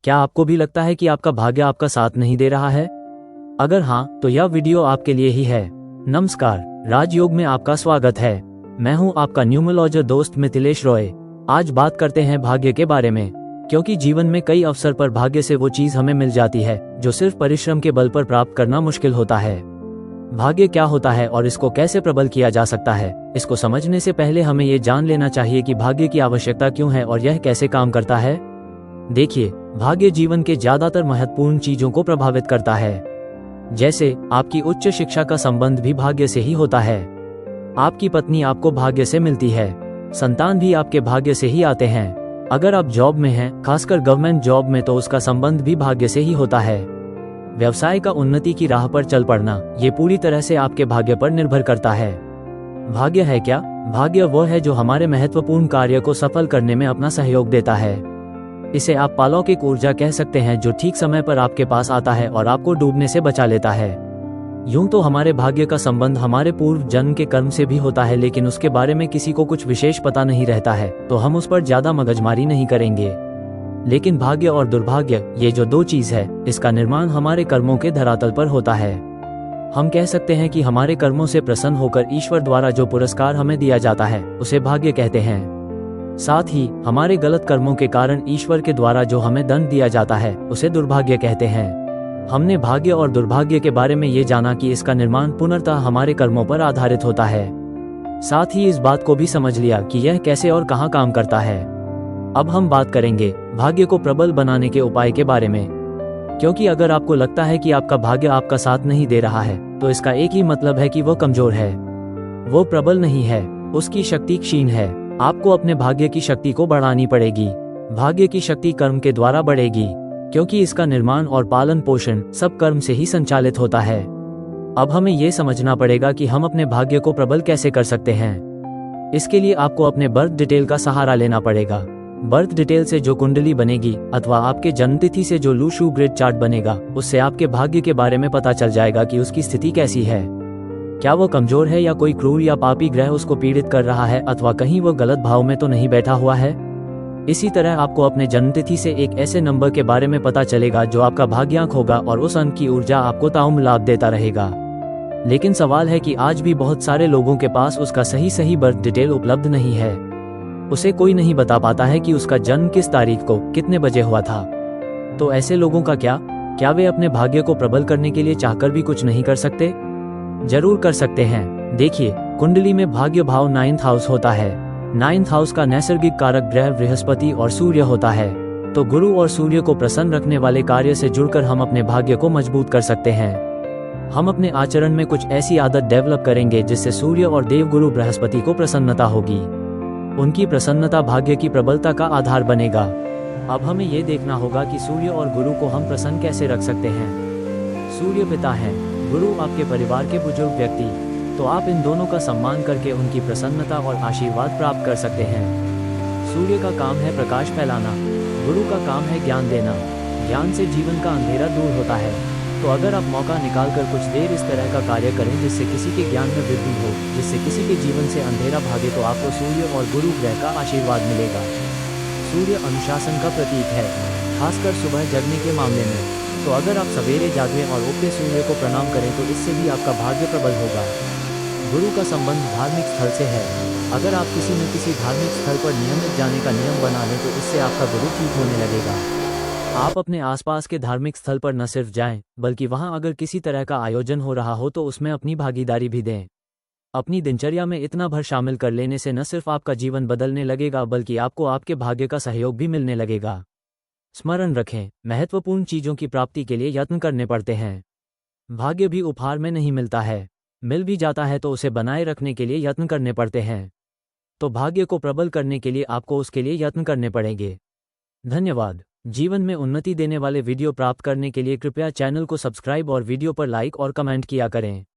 क्या आपको भी लगता है कि आपका भाग्य आपका साथ नहीं दे रहा है? अगर हाँ, तो यह वीडियो आपके लिए ही है। नमस्कार, राजयोग में आपका स्वागत है। मैं हूं आपका न्यूमरोलॉजर दोस्त मिथिलेश रॉय। आज बात करते हैं भाग्य के बारे में, क्योंकि जीवन में कई अवसर पर भाग्य से वो चीज हमें मिल जाती है जो सिर्फ परिश्रम के बल पर प्राप्त करना मुश्किल होता है। भाग्य क्या होता है और इसको कैसे प्रबल किया जा सकता है, इसको समझने से पहले हमें ये जान लेना चाहिए कि भाग्य की आवश्यकता क्यों है और यह कैसे काम करता है। देखिए, भाग्य जीवन के ज्यादातर महत्वपूर्ण चीजों को प्रभावित करता है। जैसे आपकी उच्च शिक्षा का संबंध भी भाग्य से ही होता है। आपकी पत्नी आपको भाग्य से मिलती है। संतान भी आपके भाग्य से ही आते हैं। अगर आप जॉब में हैं, खासकर गवर्नमेंट जॉब में, तो उसका संबंध भी भाग्य से ही होता है। व्यवसाय का उन्नति की राह पर चल पड़ना, ये पूरी तरह से आपके भाग्य पर निर्भर करता है। भाग्य है क्या? भाग्य वो है जो हमारे महत्वपूर्ण कार्य को सफल करने में अपना सहयोग देता है। इसे आप अलौकिक ऊर्जा कह सकते हैं, जो ठीक समय पर आपके पास आता है और आपको डूबने से बचा लेता है। यूं तो हमारे भाग्य का संबंध हमारे पूर्व जन्म के कर्म से भी होता है, लेकिन उसके बारे में किसी को कुछ विशेष पता नहीं रहता है, तो हम उस पर ज्यादा मगजमारी नहीं करेंगे। लेकिन भाग्य और दुर्भाग्य, ये जो दो चीज है, इसका निर्माण हमारे कर्मों के धरातल पर होता है। हम कह सकते हैं कि हमारे कर्मों से प्रसन्न होकर ईश्वर द्वारा जो पुरस्कार हमें दिया जाता है, उसे भाग्य कहते हैं। साथ ही हमारे गलत कर्मों के कारण ईश्वर के द्वारा जो हमें दंड दिया जाता है, उसे दुर्भाग्य कहते हैं। हमने भाग्य और दुर्भाग्य के बारे में ये जाना कि इसका निर्माण पुनर्तः हमारे कर्मों पर आधारित होता है। साथ ही इस बात को भी समझ लिया कि यह कैसे और कहाँ काम करता है। अब हम बात करेंगे भाग्य को प्रबल बनाने के उपाय के बारे में, क्योंकि अगर आपको लगता है कि आपका भाग्य आपका साथ नहीं दे रहा है, तो इसका एक ही मतलब है कि वो कमजोर है, वो प्रबल नहीं है, उसकी शक्ति क्षीण है। आपको अपने भाग्य की शक्ति को बढ़ानी पड़ेगी। भाग्य की शक्ति कर्म के द्वारा बढ़ेगी, क्योंकि इसका निर्माण और पालन पोषण सब कर्म से ही संचालित होता है। अब हमें ये समझना पड़ेगा कि हम अपने भाग्य को प्रबल कैसे कर सकते हैं। इसके लिए आपको अपने बर्थ डिटेल का सहारा लेना पड़ेगा। बर्थ डिटेल से जो कुंडली बनेगी अथवा आपके जन्मतिथि से जो लूशू ग्रिड चार्ट बनेगा, उससे आपके भाग्य के बारे में पता चल जाएगा कि उसकी स्थिति कैसी है। क्या वो कमजोर है, या कोई क्रूर या पापी ग्रह उसको पीड़ित कर रहा है, अथवा कहीं वो गलत भाव में तो नहीं बैठा हुआ है। इसी तरह आपको अपने जन्मतिथि से एक ऐसे नंबर के बारे में पता चलेगा जो आपका भाग्यांक होगा, और उस अंक की ऊर्जा आपको ताउम्र लाभ देता रहेगा। लेकिन सवाल है कि आज भी बहुत सारे लोगों के पास उसका सही बर्थ डिटेल उपलब्ध नहीं है। उसे कोई नहीं बता पाता है कि उसका जन्म किस तारीख को कितने बजे हुआ था। तो ऐसे लोगों का क्या वे अपने भाग्य को प्रबल करने के लिए चाहकर भी कुछ नहीं कर सकते? जरूर कर सकते हैं। देखिए, कुंडली में भाग्य भाव 9th हाउस होता है। 9th हाउस का नैसर्गिक कारक ग्रह बृहस्पति और सूर्य होता है। तो गुरु और सूर्य को प्रसन्न रखने वाले कार्य से जुड़कर हम अपने भाग्य को मजबूत कर सकते हैं। हम अपने आचरण में कुछ ऐसी आदत डेवलप करेंगे जिससे सूर्य और देवगुरु बृहस्पति को प्रसन्नता होगी। उनकी प्रसन्नता भाग्य की प्रबलता का आधार बनेगा। अब हमें ये देखना होगा कि सूर्य और गुरु को हम प्रसन्न कैसे रख सकते हैं। सूर्य पिता है, गुरु आपके परिवार के बुजुर्ग व्यक्ति, तो आप इन दोनों का सम्मान करके उनकी प्रसन्नता और आशीर्वाद प्राप्त कर सकते हैं। सूर्य का काम है प्रकाश फैलाना, गुरु का काम है ज्ञान देना। ज्ञान से जीवन का अंधेरा दूर होता है। तो अगर आप मौका निकालकर कुछ देर इस तरह का कार्य करें जिससे किसी के ज्ञान में वृद्धि हो, जिससे किसी के जीवन से अंधेरा भागे, तो आपको सूर्य और गुरु ग्रह का आशीर्वाद मिलेगा। सूर्य अनुशासन का प्रतीक है, खासकर सुबह जगने के मामले में। तो अगर आप सवेरे जागें और उगते सूर्य को प्रणाम करें, तो इससे भी आपका भाग्य प्रबल होगा। गुरु का संबंध धार्मिक स्थल से है। अगर आप किसी न किसी धार्मिक स्थल पर नियमित जाने का नियम बना लें, तो इससे आपका गुरु ठीक होने लगेगा। आप अपने आसपास के धार्मिक स्थल पर न सिर्फ जाएं, बल्कि वहां अगर किसी तरह का आयोजन हो रहा हो तो उसमें अपनी भागीदारी भी दें। अपनी दिनचर्या में इतना भर शामिल कर लेने से न सिर्फ आपका जीवन बदलने लगेगा, बल्कि आपको आपके भाग्य का सहयोग भी मिलने लगेगा। स्मरण रखें, महत्वपूर्ण चीजों की प्राप्ति के लिए यत्न करने पड़ते हैं। भाग्य भी उपहार में नहीं मिलता है। मिल भी जाता है तो उसे बनाए रखने के लिए यत्न करने पड़ते हैं। तो भाग्य को प्रबल करने के लिए आपको उसके लिए यत्न करने पड़ेंगे। धन्यवाद। जीवन में उन्नति देने वाले वीडियो प्राप्त करने के लिए कृपया चैनल को सब्सक्राइब और वीडियो पर लाइक और कमेंट किया करें।